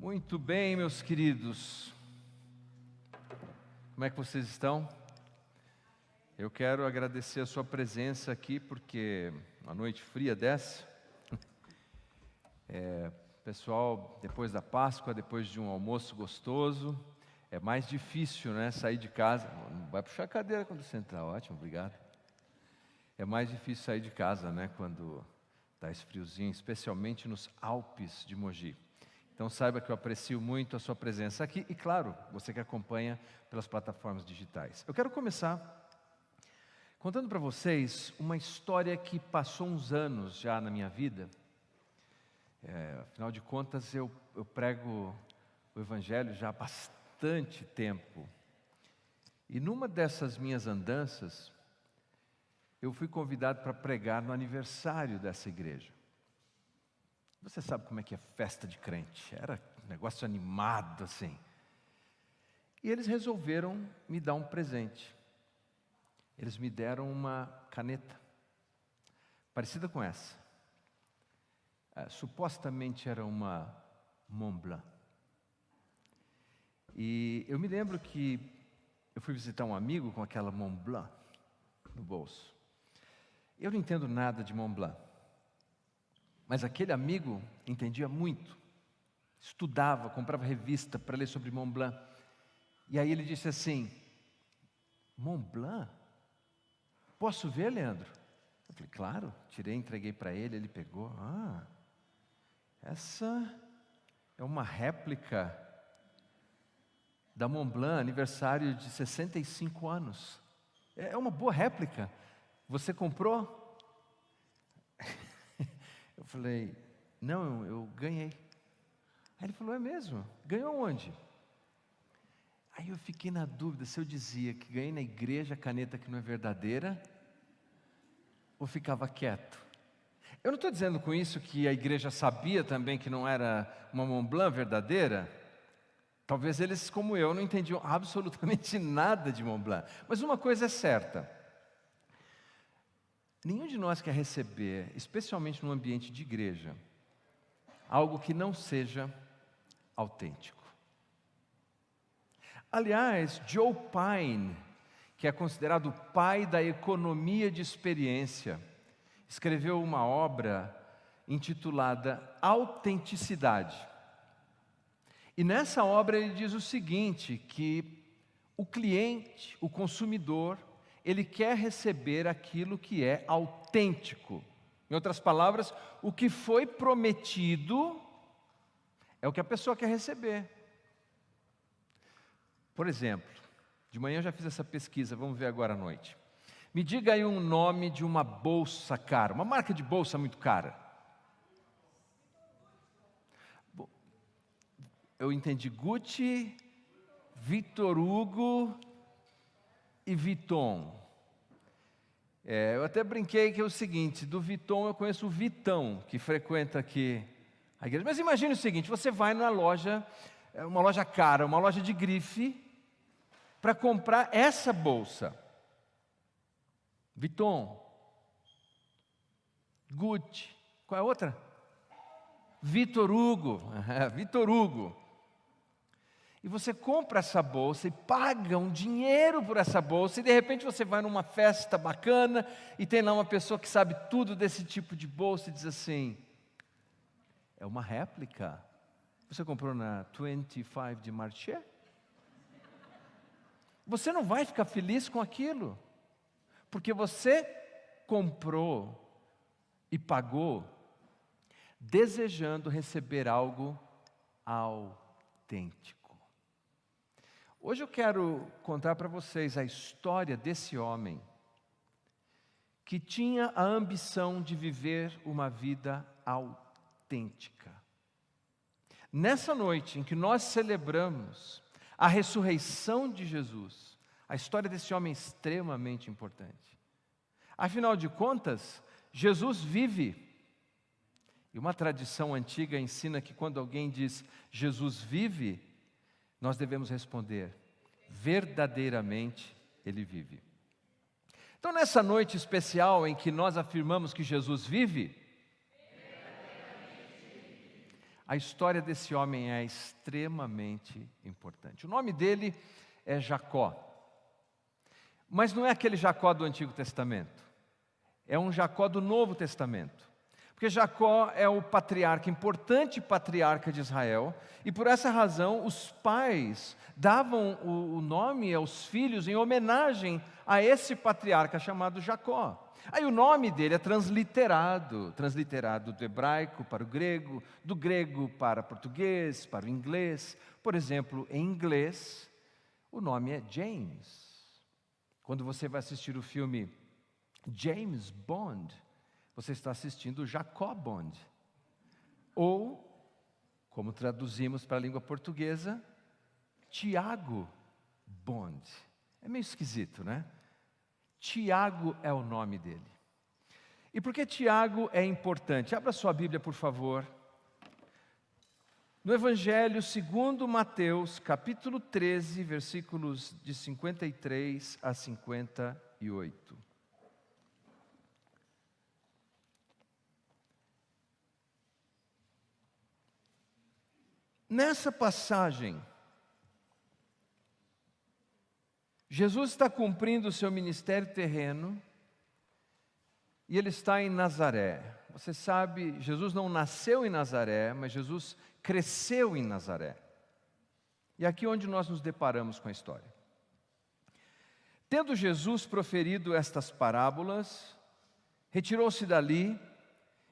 Muito bem, meus queridos. Como é que vocês estão? Eu quero agradecer a sua presença aqui, porque uma noite fria dessa, pessoal, depois da Páscoa, depois de um almoço gostoso, é mais difícil, né, sair de casa. Não vai puxar a cadeira quando você entrar, ótimo, obrigado. É mais difícil sair de casa, né, quando está esse friozinho, especialmente nos Alpes de Mogi. Então saiba que eu aprecio muito a sua presença aqui e, claro, você que acompanha pelas plataformas digitais. Eu quero começar contando para vocês uma história que passou uns anos já na minha vida. Afinal de contas, eu prego o Evangelho já há bastante tempo. E numa dessas minhas andanças, eu fui convidado para pregar no aniversário dessa igreja. Você sabe como é que é festa de crente, era um negócio animado assim. E eles resolveram me dar um presente. Eles me deram uma caneta, parecida com essa. Supostamente era uma Montblanc. E eu me lembro que eu fui visitar um amigo com aquela Montblanc no bolso. Eu não entendo nada de Montblanc. Mas aquele amigo entendia muito, estudava, comprava revista para ler sobre Mont Blanc. E aí ele disse assim: Mont Blanc? Posso ver, Leandro? Eu falei, claro. Tirei, entreguei para ele, ele pegou. Essa é uma réplica da Mont Blanc, aniversário de 65 anos. É uma boa réplica. Você comprou? Eu falei, não, eu ganhei. Aí ele falou, é mesmo? Ganhou onde? Aí eu fiquei na dúvida se eu dizia que ganhei na igreja a caneta que não é verdadeira, ou ficava quieto. Eu não estou dizendo com isso que a igreja sabia também que não era uma Mont Blanc verdadeira. Talvez eles, como eu, não entendiam absolutamente nada de Mont Blanc. Mas uma coisa é certa. Nenhum de nós quer receber, especialmente no ambiente de igreja, algo que não seja autêntico. Aliás, Joe Pine, que é considerado o pai da economia de experiência, escreveu uma obra intitulada Autenticidade. E nessa obra ele diz o seguinte, que o cliente, o consumidor, ele quer receber aquilo que é autêntico. Em outras palavras, o que foi prometido é o que a pessoa quer receber. Por exemplo, de manhã eu já fiz essa pesquisa, vamos ver agora à noite. Me diga aí um nome de uma bolsa cara, uma marca de bolsa muito cara. Eu entendi Gucci, Victor Hugo e Vuitton. Eu até brinquei que é o seguinte, do Vuitton eu conheço o Vitão, que frequenta aqui a igreja. Mas imagine o seguinte, você vai numa loja, uma loja cara, uma loja de grife, para comprar essa bolsa. Vuitton, Gucci, qual é a outra? Victor Hugo, Victor Hugo. E você compra essa bolsa e paga um dinheiro por essa bolsa, e de repente você vai numa festa bacana e tem lá uma pessoa que sabe tudo desse tipo de bolsa e diz assim, é uma réplica. Você comprou na 25 de Marché? Você não vai ficar feliz com aquilo, porque você comprou e pagou desejando receber algo autêntico. Hoje eu quero contar para vocês a história desse homem que tinha a ambição de viver uma vida autêntica. Nessa noite em que nós celebramos a ressurreição de Jesus, a história desse homem é extremamente importante. Afinal de contas, Jesus vive. E uma tradição antiga ensina que quando alguém diz Jesus vive, nós devemos responder, verdadeiramente Ele vive. Então nessa noite especial em que nós afirmamos que Jesus vive, a história desse homem é extremamente importante. O nome dele é Jacó. Mas não é aquele Jacó do Antigo Testamento. É um Jacó do Novo Testamento. Porque Jacó é o patriarca, importante patriarca de Israel, e por essa razão os pais davam o nome aos filhos em homenagem a esse patriarca chamado Jacó. Aí o nome dele é transliterado do hebraico para o grego, do grego para português, para o inglês. Por exemplo, em inglês, o nome é James. Quando você vai assistir o filme James Bond, você está assistindo Jacó Bond. Ou, como traduzimos para a língua portuguesa, Tiago Bond. É meio esquisito, né? Tiago é o nome dele. E por que Tiago é importante? Abra sua Bíblia, por favor. No Evangelho segundo Mateus, capítulo 13, versículos de 53 a 58. Nessa passagem, Jesus está cumprindo o seu ministério terreno e ele está em Nazaré. Você sabe, Jesus não nasceu em Nazaré, mas Jesus cresceu em Nazaré. E aqui é onde nós nos deparamos com a história. Tendo Jesus proferido estas parábolas, retirou-se dali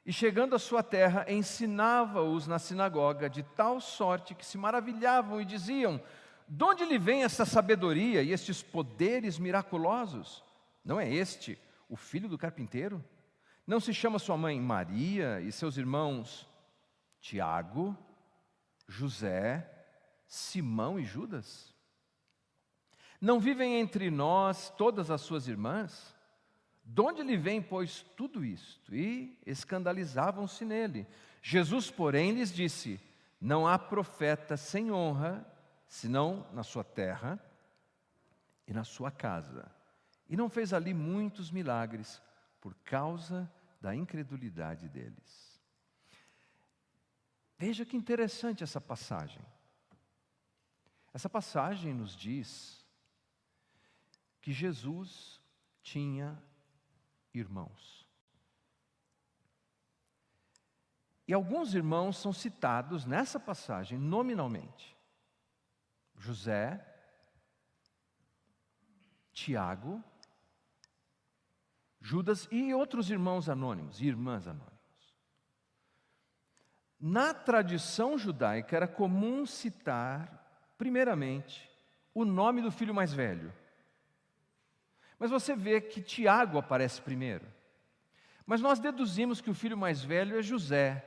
e, chegando à sua terra, ensinava-os na sinagoga, de tal sorte que se maravilhavam e diziam: de onde lhe vem essa sabedoria e estes poderes miraculosos? Não é este o filho do carpinteiro? Não se chama sua mãe Maria e seus irmãos Tiago, José, Simão e Judas? Não vivem entre nós todas as suas irmãs? De onde lhe vem, pois, tudo isto? E escandalizavam-se nele. Jesus, porém, lhes disse: não há profeta sem honra, senão na sua terra e na sua casa. E não fez ali muitos milagres por causa da incredulidade deles. Veja que interessante essa passagem. Essa passagem nos diz que Jesus tinha irmãos. E alguns irmãos são citados nessa passagem nominalmente. José, Tiago, Judas e outros irmãos anônimos e irmãs anônimas. Na tradição judaica era comum citar, primeiramente, o nome do filho mais velho. Mas você vê que Tiago aparece primeiro. Mas nós deduzimos que o filho mais velho é José,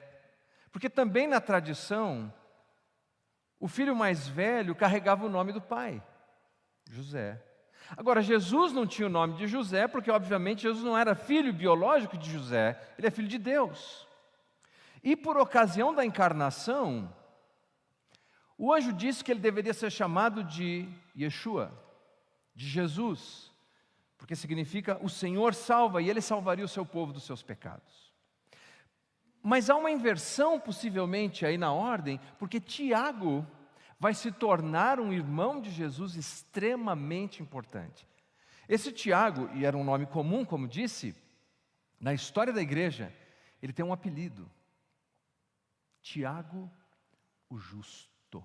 porque também na tradição, o filho mais velho carregava o nome do pai, José. Agora, Jesus não tinha o nome de José, porque obviamente Jesus não era filho biológico de José, ele é filho de Deus. E por ocasião da encarnação, o anjo disse que ele deveria ser chamado de Yeshua, de Jesus, porque significa o Senhor salva, e ele salvaria o seu povo dos seus pecados. Mas há uma inversão possivelmente aí na ordem, porque Tiago vai se tornar um irmão de Jesus extremamente importante. Esse Tiago, e era um nome comum, como disse, na história da igreja, ele tem um apelido: Tiago o Justo.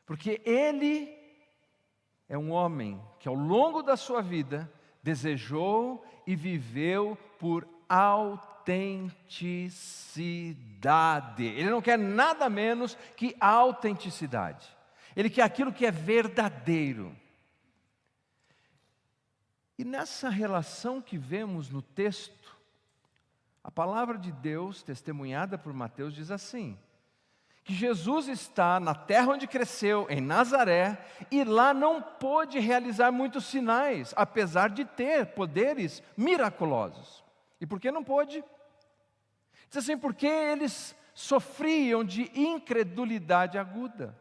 Porque ele é um homem que ao longo da sua vida desejou e viveu por autenticidade. Ele não quer nada menos que autenticidade. Ele quer aquilo que é verdadeiro. E nessa relação que vemos no texto, a palavra de Deus, testemunhada por Mateus, diz assim: que Jesus está na terra onde cresceu, em Nazaré, e lá não pôde realizar muitos sinais, apesar de ter poderes miraculosos. E por que não pôde? Diz assim, porque eles sofriam de incredulidade aguda.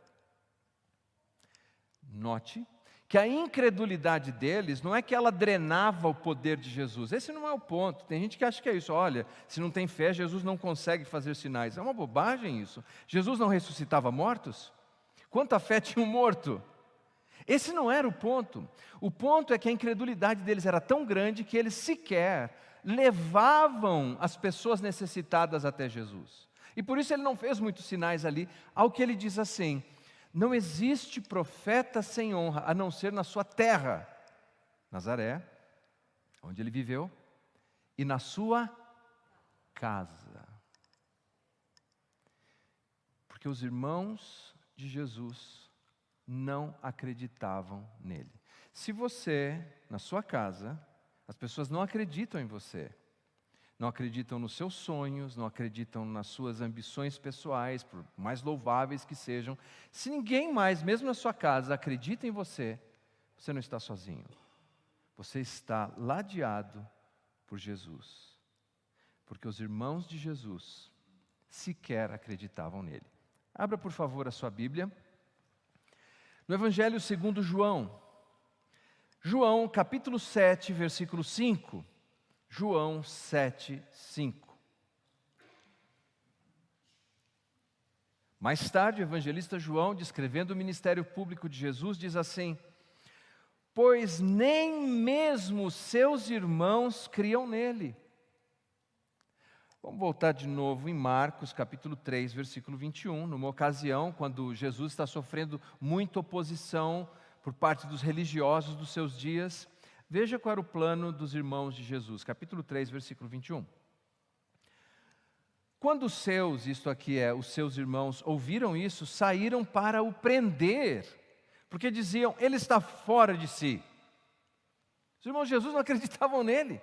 Note que a incredulidade deles não é que ela drenava o poder de Jesus. Esse não é o ponto. Tem gente que acha que é isso. Olha, se não tem fé, Jesus não consegue fazer sinais. É uma bobagem isso. Jesus não ressuscitava mortos? Quanta fé tinha um morto? Esse não era o ponto. O ponto é que a incredulidade deles era tão grande que eles sequer levavam as pessoas necessitadas até Jesus. E por isso ele não fez muitos sinais ali, ao que ele diz assim: não existe profeta sem honra, a não ser na sua terra, Nazaré, onde ele viveu, e na sua casa. Porque os irmãos de Jesus não acreditavam nele. Se você, na sua casa, as pessoas não acreditam em você, não acreditam nos seus sonhos, não acreditam nas suas ambições pessoais, por mais louváveis que sejam. Se ninguém mais, mesmo na sua casa, acredita em você, você não está sozinho. Você está ladeado por Jesus. Porque os irmãos de Jesus sequer acreditavam nele. Abra, por favor, a sua Bíblia. No Evangelho segundo João. João, capítulo 7, versículo 5. João 7, 5. Mais tarde, o evangelista João, descrevendo o ministério público de Jesus, diz assim: pois nem mesmo seus irmãos criam nele. Vamos voltar de novo em Marcos, capítulo 3, versículo 21, numa ocasião, quando Jesus está sofrendo muita oposição por parte dos religiosos dos seus dias. Veja qual era o plano dos irmãos de Jesus, capítulo 3, versículo 21. Quando os seus, isto aqui é, os seus irmãos, ouviram isso, saíram para o prender, porque diziam, ele está fora de si. Os irmãos de Jesus não acreditavam nele,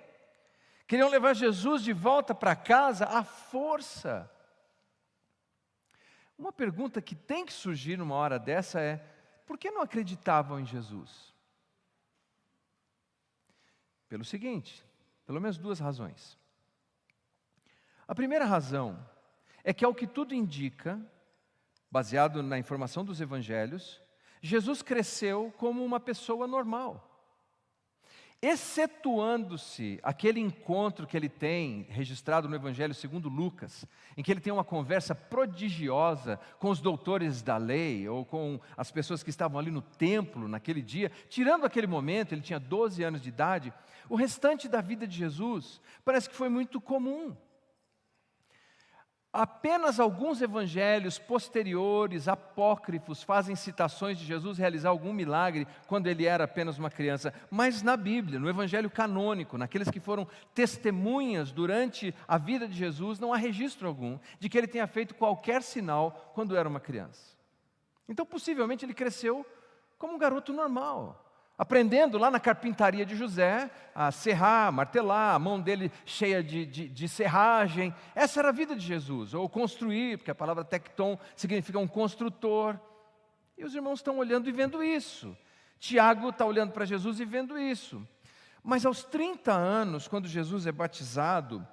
queriam levar Jesus de volta para casa à força. Uma pergunta que tem que surgir numa hora dessa é, por que não acreditavam em Jesus? Pelo seguinte, pelo menos duas razões. A primeira razão é que, ao que tudo indica, baseado na informação dos evangelhos, Jesus cresceu como uma pessoa normal. Excetuando-se aquele encontro que ele tem, registrado no Evangelho segundo Lucas, em que ele tem uma conversa prodigiosa com os doutores da lei, ou com as pessoas que estavam ali no templo naquele dia, tirando aquele momento, ele tinha 12 anos de idade, o restante da vida de Jesus parece que foi muito comum. Apenas alguns evangelhos posteriores, apócrifos, fazem citações de Jesus realizar algum milagre quando ele era apenas uma criança. Mas na Bíblia, no evangelho canônico, naqueles que foram testemunhas durante a vida de Jesus, não há registro algum de que ele tenha feito qualquer sinal quando era uma criança. Então, possivelmente, ele cresceu como um garoto normal, aprendendo lá na carpintaria de José a serrar, a martelar, a mão dele cheia de serragem. Essa era a vida de Jesus, ou construir, porque a palavra tecton significa um construtor. E os irmãos estão olhando e vendo isso. Tiago está olhando para Jesus e vendo isso. Mas aos 30 anos, quando Jesus é batizado,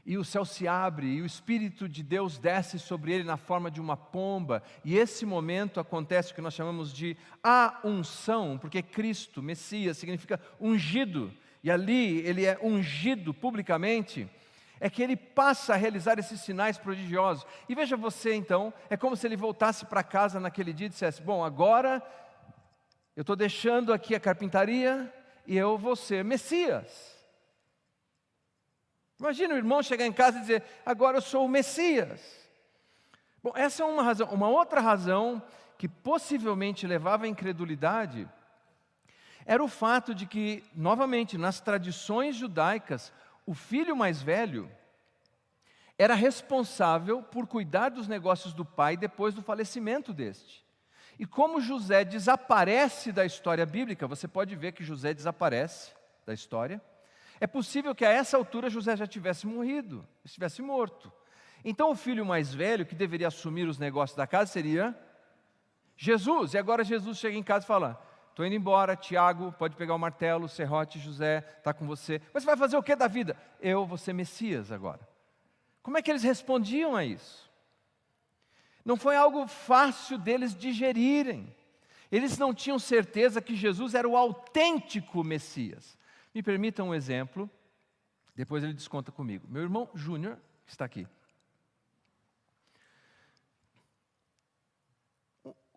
e o céu se abre, e o Espírito de Deus desce sobre ele na forma de uma pomba, e esse momento acontece o que nós chamamos de a unção, porque Cristo, Messias, significa ungido, e ali ele é ungido publicamente, é que ele passa a realizar esses sinais prodigiosos. E veja você então, é como se ele voltasse para casa naquele dia e dissesse, bom, agora eu estou deixando aqui a carpintaria, e eu vou ser Messias. Imagina o irmão chegar em casa e dizer, agora eu sou o Messias. Bom, essa é uma razão. Uma outra razão que possivelmente levava à incredulidade era o fato de que, novamente, nas tradições judaicas, o filho mais velho era responsável por cuidar dos negócios do pai depois do falecimento deste. E como José desaparece da história bíblica, você pode ver que José desaparece da história, é possível que a essa altura José já tivesse morrido, estivesse morto. Então o filho mais velho, que deveria assumir os negócios da casa, seria Jesus. E agora Jesus chega em casa e fala, estou indo embora, Tiago, pode pegar o martelo, o serrote, José, está com você. Mas você vai fazer o que da vida? Eu vou ser Messias agora. Como é que eles respondiam a isso? Não foi algo fácil deles digerirem. Eles não tinham certeza que Jesus era o autêntico Messias. Me permitam um exemplo, depois ele desconta comigo. Meu irmão Júnior está aqui.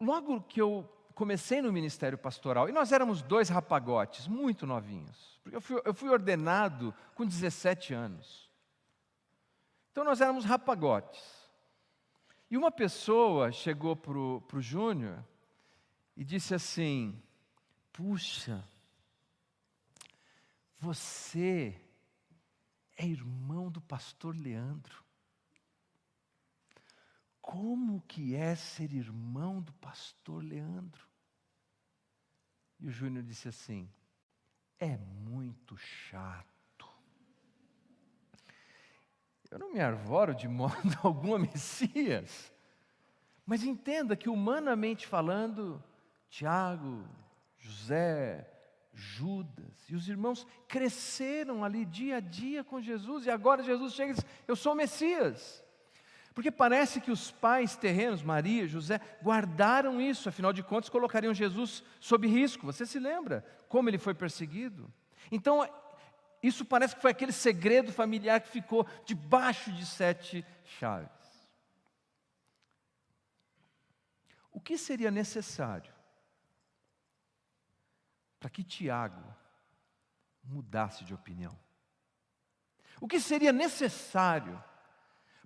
Logo que eu comecei no ministério pastoral, e nós éramos 2 rapagotes, muito novinhos, porque eu fui ordenado com 17 anos. Então nós éramos rapagotes. E uma pessoa chegou para o Júnior e disse assim: puxa, você é irmão do pastor Leandro. Como que é ser irmão do pastor Leandro? E o Júnior disse assim: é muito chato. Eu não me arvoro de modo algum a Messias, mas entenda que, humanamente falando, Tiago, José, Judas e os irmãos cresceram ali dia a dia com Jesus, e agora Jesus chega e diz: eu sou o Messias. Porque parece que os pais terrenos, Maria, José, guardaram isso, afinal de contas colocariam Jesus sob risco. Você se lembra como ele foi perseguido? Então, isso parece que foi aquele segredo familiar que ficou debaixo de 7 chaves. O que seria necessário para que Tiago mudasse de opinião? O que seria necessário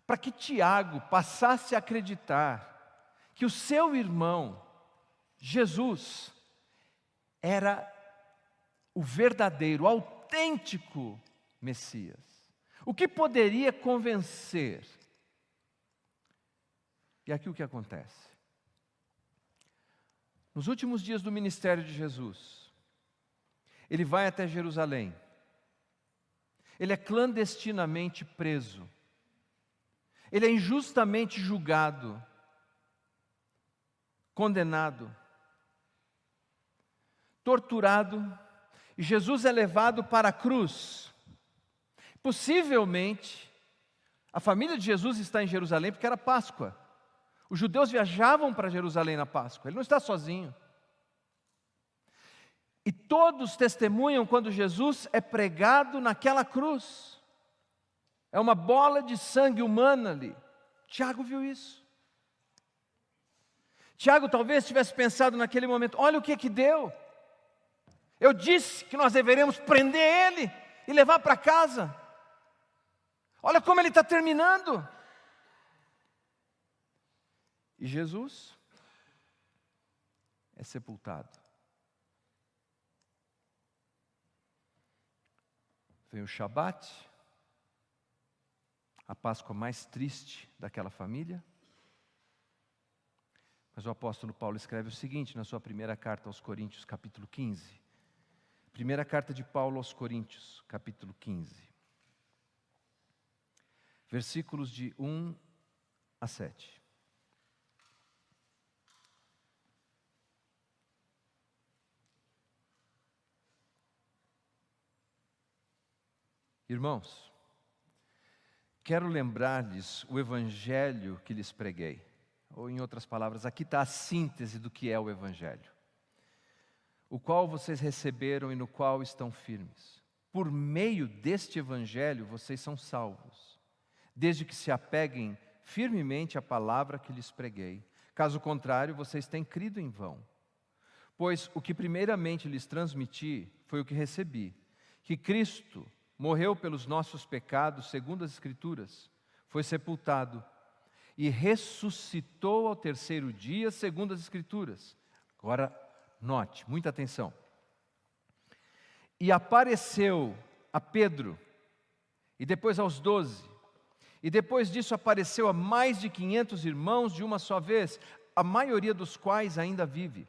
para que Tiago passasse a acreditar que o seu irmão, Jesus, era o verdadeiro, autêntico Messias? O que poderia convencer? E aqui o que acontece? Nos últimos dias do ministério de Jesus, ele vai até Jerusalém. Ele é clandestinamente preso. Ele é injustamente julgado, condenado, torturado, e Jesus é levado para a cruz. Possivelmente, a família de Jesus está em Jerusalém porque era Páscoa. Os judeus viajavam para Jerusalém na Páscoa, ele não está sozinho. E todos testemunham quando Jesus é pregado naquela cruz. É uma bola de sangue humana ali. Tiago viu isso. Tiago talvez tivesse pensado naquele momento: olha o que deu. Eu disse que nós deveríamos prender ele e levar para casa. Olha como ele está terminando. E Jesus é sepultado. Vem o Shabat, a Páscoa mais triste daquela família. Mas o apóstolo Paulo escreve o seguinte na sua primeira carta aos Coríntios, capítulo 15. Primeira carta de Paulo aos Coríntios, capítulo 15. Versículos de 1 a 7. Irmãos, quero lembrar-lhes o evangelho que lhes preguei. Ou, em outras palavras, aqui está a síntese do que é o evangelho. O qual vocês receberam e no qual estão firmes. Por meio deste evangelho vocês são salvos, desde que se apeguem firmemente à palavra que lhes preguei. Caso contrário, vocês têm crido em vão. Pois o que primeiramente lhes transmiti foi o que recebi, que Cristo morreu pelos nossos pecados, segundo as Escrituras, foi sepultado e ressuscitou ao terceiro dia, segundo as Escrituras. Agora, note, muita atenção. E apareceu a Pedro, e depois aos 12, e depois disso apareceu a mais de 500 irmãos de uma só vez, a maioria dos quais ainda vive,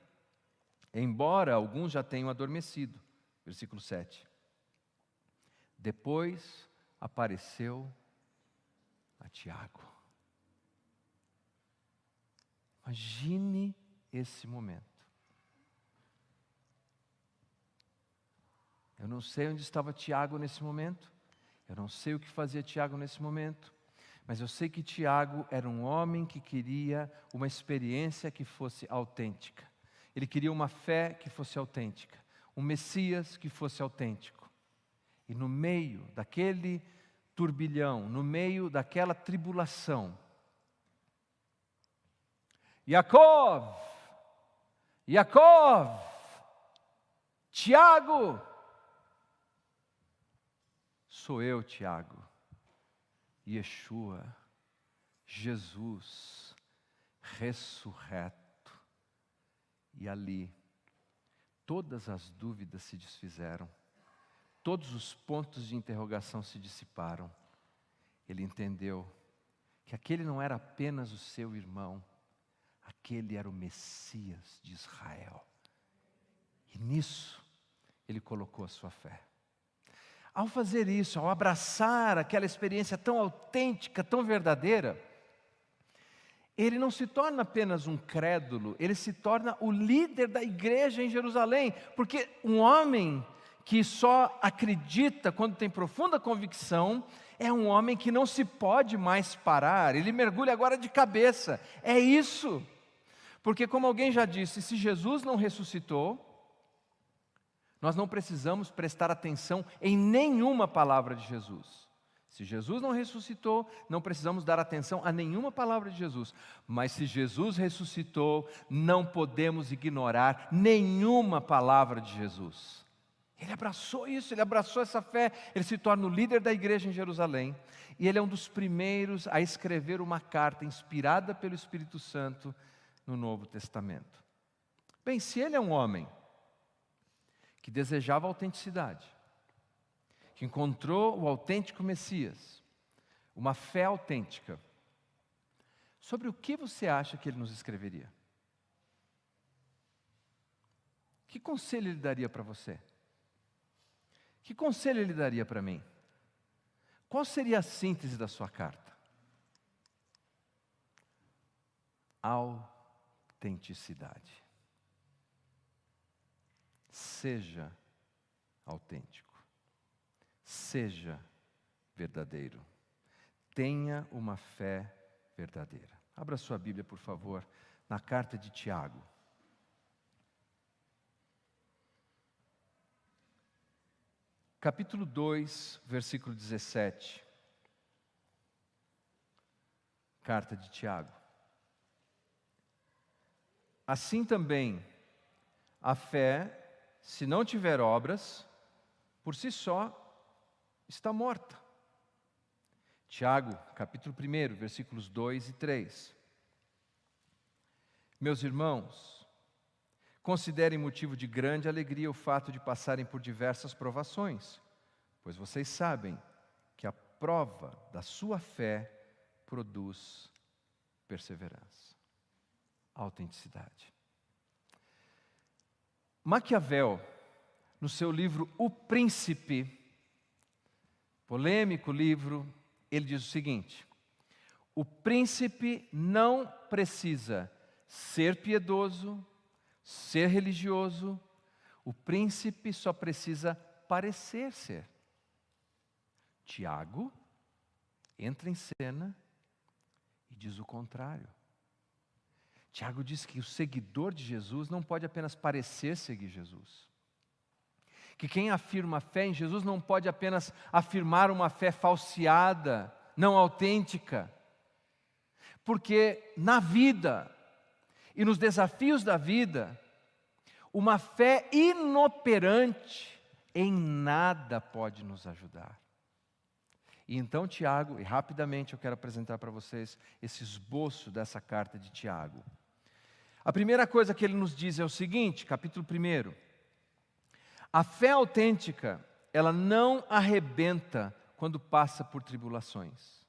embora alguns já tenham adormecido. Versículo 7. Depois apareceu a Tiago. Imagine esse momento. Eu não sei onde estava Tiago nesse momento, eu não sei o que fazia Tiago nesse momento, mas eu sei que Tiago era um homem que queria uma experiência que fosse autêntica. Ele queria uma fé que fosse autêntica, um Messias que fosse autêntico. E no meio daquele turbilhão, no meio daquela tribulação, Yaakov, Tiago, sou eu, Tiago, Yeshua, Jesus, ressurreto. E ali, todas as dúvidas se desfizeram, todos os pontos de interrogação se dissiparam. Ele entendeu que aquele não era apenas o seu irmão, aquele era o Messias de Israel. E nisso, ele colocou a sua fé. Ao fazer isso, ao abraçar aquela experiência tão autêntica, tão verdadeira, ele não se torna apenas um crédulo, ele se torna o líder da igreja em Jerusalém, porque um homem que só acredita quando tem profunda convicção, é um homem que não se pode mais parar, ele mergulha agora de cabeça, é isso. Porque como alguém já disse, se Jesus não ressuscitou, nós não precisamos prestar atenção em nenhuma palavra de Jesus. Se Jesus não ressuscitou, não precisamos dar atenção a nenhuma palavra de Jesus. Mas se Jesus ressuscitou, não podemos ignorar nenhuma palavra de Jesus. Ele abraçou isso, ele abraçou essa fé, ele se torna o líder da igreja em Jerusalém. E ele é um dos primeiros a escrever uma carta inspirada pelo Espírito Santo no Novo Testamento. Bem, se ele é um homem que desejava autenticidade, que encontrou o autêntico Messias, uma fé autêntica, sobre o que você acha que ele nos escreveria? Que conselho ele daria para você? Que conselho ele daria para mim? Qual seria a síntese da sua carta? Autenticidade. Seja autêntico. Seja verdadeiro. Tenha uma fé verdadeira. Abra sua Bíblia, por favor, na carta de Tiago. Capítulo 2, versículo 17. Carta de Tiago. Assim também, a fé, se não tiver obras, por si só, está morta. Tiago, capítulo 1, versículos 2 e 3. Meus irmãos, considerem motivo de grande alegria o fato de passarem por diversas provações, pois vocês sabem que a prova da sua fé produz perseverança. Autenticidade. Maquiavel, no seu livro O Príncipe, polêmico livro, ele diz o seguinte: o príncipe não precisa ser piedoso, ser religioso, o príncipe só precisa parecer ser. Tiago entra em cena e diz o contrário. Tiago diz que o seguidor de Jesus não pode apenas parecer seguir Jesus. Que quem afirma fé em Jesus não pode apenas afirmar uma fé falseada, não autêntica. Porque na vida e nos desafios da vida, uma fé inoperante em nada pode nos ajudar. E então Tiago, e rapidamente eu quero apresentar para vocês esse esboço dessa carta de Tiago. A primeira coisa que ele nos diz é o seguinte, capítulo 1. A fé autêntica, ela não arrebenta quando passa por tribulações.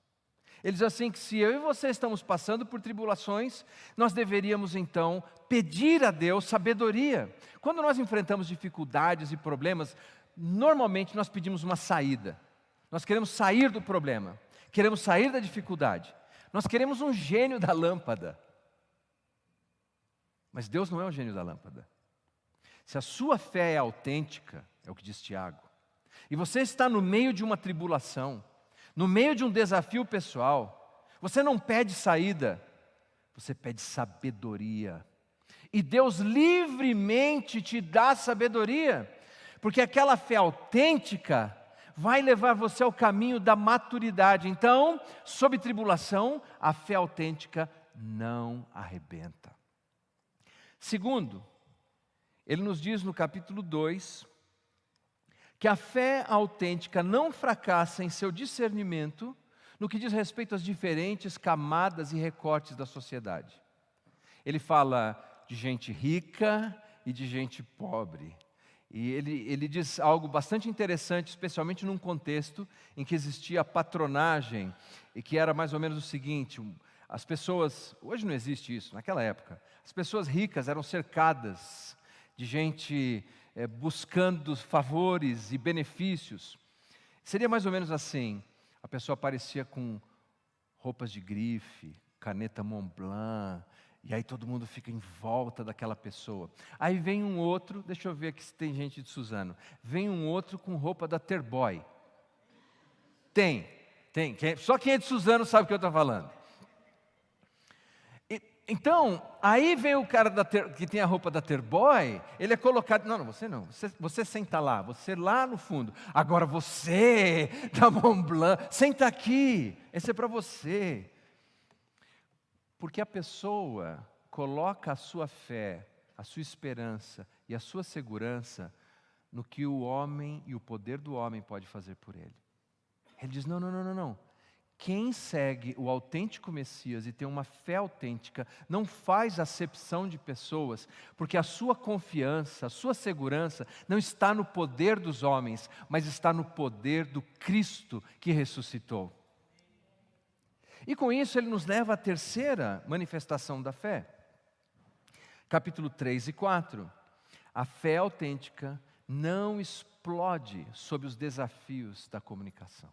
Ele diz assim que se eu e você estamos passando por tribulações, nós deveríamos então pedir a Deus sabedoria. Quando nós enfrentamos dificuldades e problemas, normalmente nós pedimos uma saída. Nós queremos sair do problema, queremos sair da dificuldade. Nós queremos um gênio da lâmpada. Mas Deus não é o gênio da lâmpada. Se a sua fé é autêntica, é o que diz Tiago, e você está no meio de uma tribulação, no meio de um desafio pessoal, você não pede saída, você pede sabedoria. E Deus livremente te dá sabedoria, porque aquela fé autêntica vai levar você ao caminho da maturidade. Então, sob tribulação, a fé autêntica não arrebenta. Segundo, ele nos diz no capítulo 2, que a fé autêntica não fracassa em seu discernimento no que diz respeito às diferentes camadas e recortes da sociedade. Ele fala de gente rica e de gente pobre. E ele diz algo bastante interessante, especialmente num contexto em que existia a patronagem, e que era mais ou menos o seguinte: as pessoas, hoje não existe isso, naquela época, as pessoas ricas eram cercadas de gente buscando favores e benefícios. Seria mais ou menos assim: a pessoa aparecia com roupas de grife, caneta Montblanc, e aí todo mundo fica em volta daquela pessoa. Aí vem um outro, deixa eu ver aqui se tem gente de Suzano, vem um outro com roupa da Terboy. Tem, só quem é de Suzano sabe o que eu estou falando. Então, aí vem o cara que tem a roupa da Terboy, ele é colocado, não, você não, você senta lá, você lá no fundo. Agora você, da Montblanc, senta aqui, esse é para você. Porque a pessoa coloca a sua fé, a sua esperança e a sua segurança no que o homem e o poder do homem pode fazer por ele. Ele diz, não. Quem segue o autêntico Messias e tem uma fé autêntica, não faz acepção de pessoas, porque a sua confiança, a sua segurança não está no poder dos homens, mas está no poder do Cristo que ressuscitou. E com isso ele nos leva à terceira manifestação da fé. Capítulo 3 e 4. A fé autêntica não explode sob os desafios da comunicação.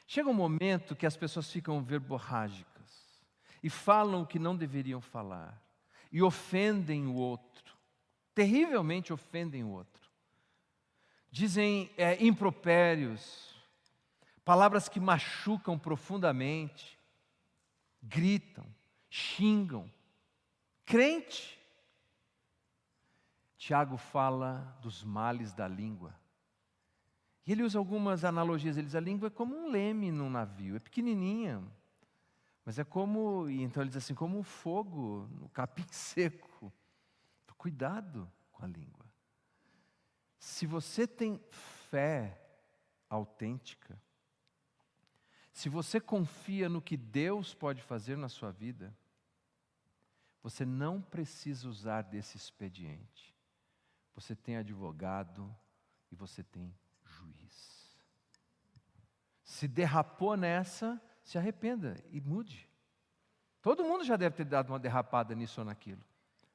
Chega um momento que as pessoas ficam verborrágicas e falam o que não deveriam falar e ofendem o outro, terrivelmente ofendem o outro. Dizem impropérios, palavras que machucam profundamente, gritam, xingam. Crente. Tiago fala dos males da língua. E ele usa algumas analogias. Ele diz, a língua é como um leme num navio, é pequenininha. Mas é como, então ele diz assim, como um fogo no capim seco. Então, cuidado com a língua. Se você tem fé autêntica, se você confia no que Deus pode fazer na sua vida, você não precisa usar desse expediente. Você tem advogado e você tem juiz. Se derrapou nessa, se arrependa e mude. Todo mundo já deve ter dado uma derrapada nisso ou naquilo.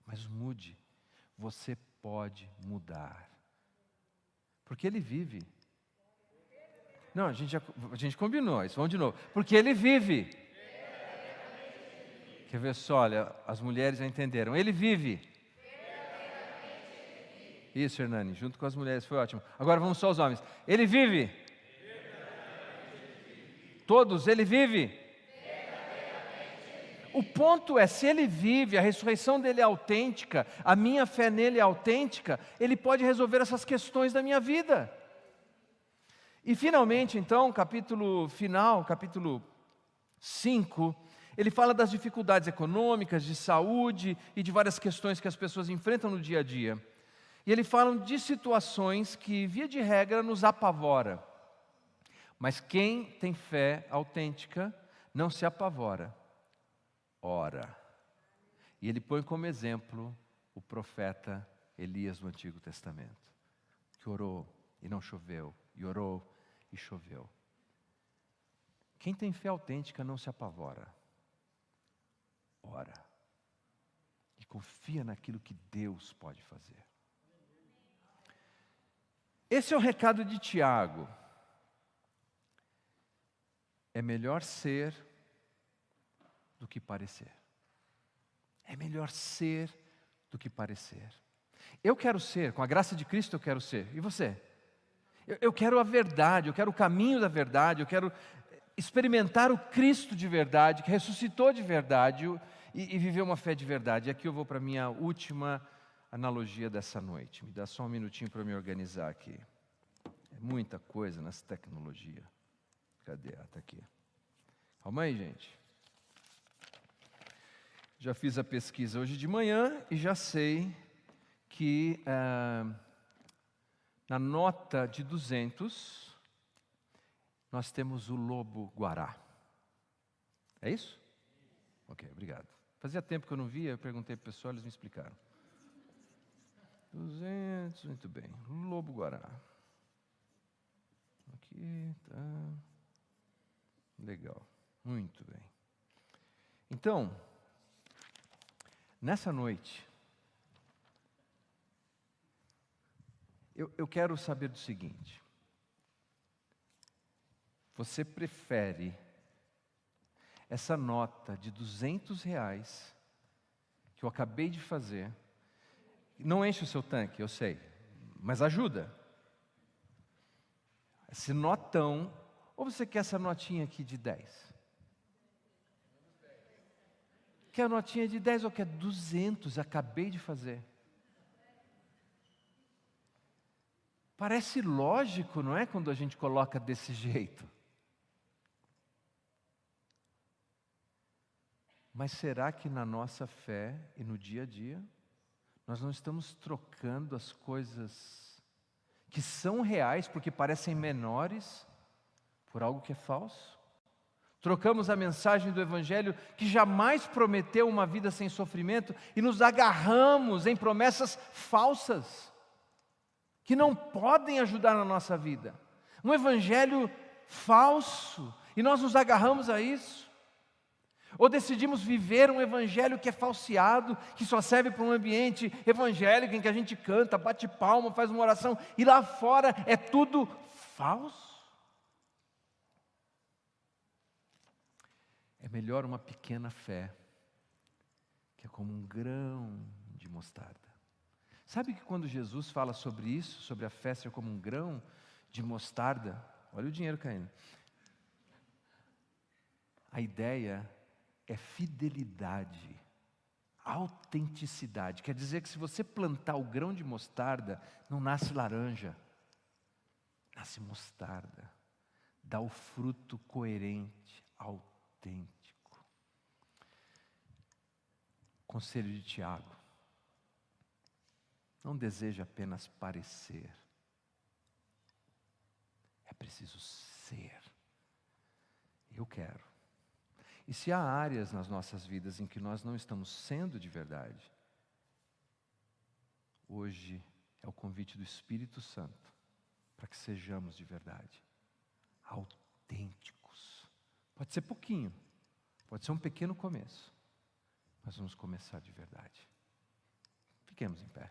Mas mude. Você pode mudar. Porque ele vive. Não, a gente combinou isso, vamos de novo. Porque ele vive. Quer ver só, olha, as mulheres já entenderam. Ele vive. Isso, Hernani, junto com as mulheres, foi ótimo. Agora vamos só aos homens. Ele vive. Todos, ele vive. O ponto é, se ele vive, a ressurreição dele é autêntica, a minha fé nele é autêntica, ele pode resolver essas questões da minha vida. E finalmente, então, capítulo 5, ele fala das dificuldades econômicas, de saúde e de várias questões que as pessoas enfrentam no dia a dia. E ele fala de situações que, via de regra, nos apavora. Mas quem tem fé autêntica não se apavora, ora. E ele põe como exemplo o profeta Elias do Antigo Testamento, que orou e não choveu, e orou e choveu. Quem tem fé autêntica não se apavora, ora. E confia naquilo que Deus pode fazer. Esse é o recado de Tiago. É melhor ser do que parecer. É melhor ser do que parecer. Eu quero ser, com a graça de Cristo eu quero ser. E você? Eu quero a verdade, eu quero o caminho da verdade, eu quero experimentar o Cristo de verdade, que ressuscitou de verdade. e viver uma fé de verdade. E aqui eu vou para a minha última analogia dessa noite. Me dá só um minutinho para me organizar aqui. É muita coisa nessa tecnologia. Cadê? Está aqui. Calma aí, gente. Já fiz a pesquisa hoje de manhã e já sei que na nota de 200 nós temos o lobo-guará. É isso? Ok, obrigado. Fazia tempo que eu não via, eu perguntei para o pessoal, eles me explicaram. 200, muito bem. Lobo-guará. Aqui, tá. Legal, muito bem. Então, nessa noite, eu quero saber do seguinte: você prefere essa nota de R$200 que eu acabei de fazer? Não enche o seu tanque, eu sei, mas ajuda. Esse notão, ou você quer essa notinha aqui de 10? Quer a notinha de 10 ou quer 200? Acabei de fazer. Parece lógico, não é? Quando a gente coloca desse jeito. Mas será que na nossa fé e no dia a dia, nós não estamos trocando as coisas que são reais, porque parecem menores, por algo que é falso? Trocamos a mensagem do Evangelho, que jamais prometeu uma vida sem sofrimento, e nos agarramos em promessas falsas, que não podem ajudar na nossa vida. Um Evangelho falso, e nós nos agarramos a isso. Ou decidimos viver um evangelho que é falseado, que só serve para um ambiente evangélico em que a gente canta, bate palma, faz uma oração, e lá fora é tudo falso. É melhor uma pequena fé, que é como um grão de mostarda. Sabe que quando Jesus fala sobre isso, sobre a fé ser como um grão de mostarda, olha o dinheiro caindo. A ideia é fidelidade, autenticidade. Quer dizer que se você plantar o grão de mostarda, não nasce laranja, nasce mostarda. Dá o fruto coerente, autêntico. Conselho de Tiago: não deseja apenas parecer, é preciso ser. Eu quero. E se há áreas nas nossas vidas em que nós não estamos sendo de verdade, hoje é o convite do Espírito Santo para que sejamos de verdade, autênticos. Pode ser pouquinho, pode ser um pequeno começo, mas vamos começar de verdade. Fiquemos em pé.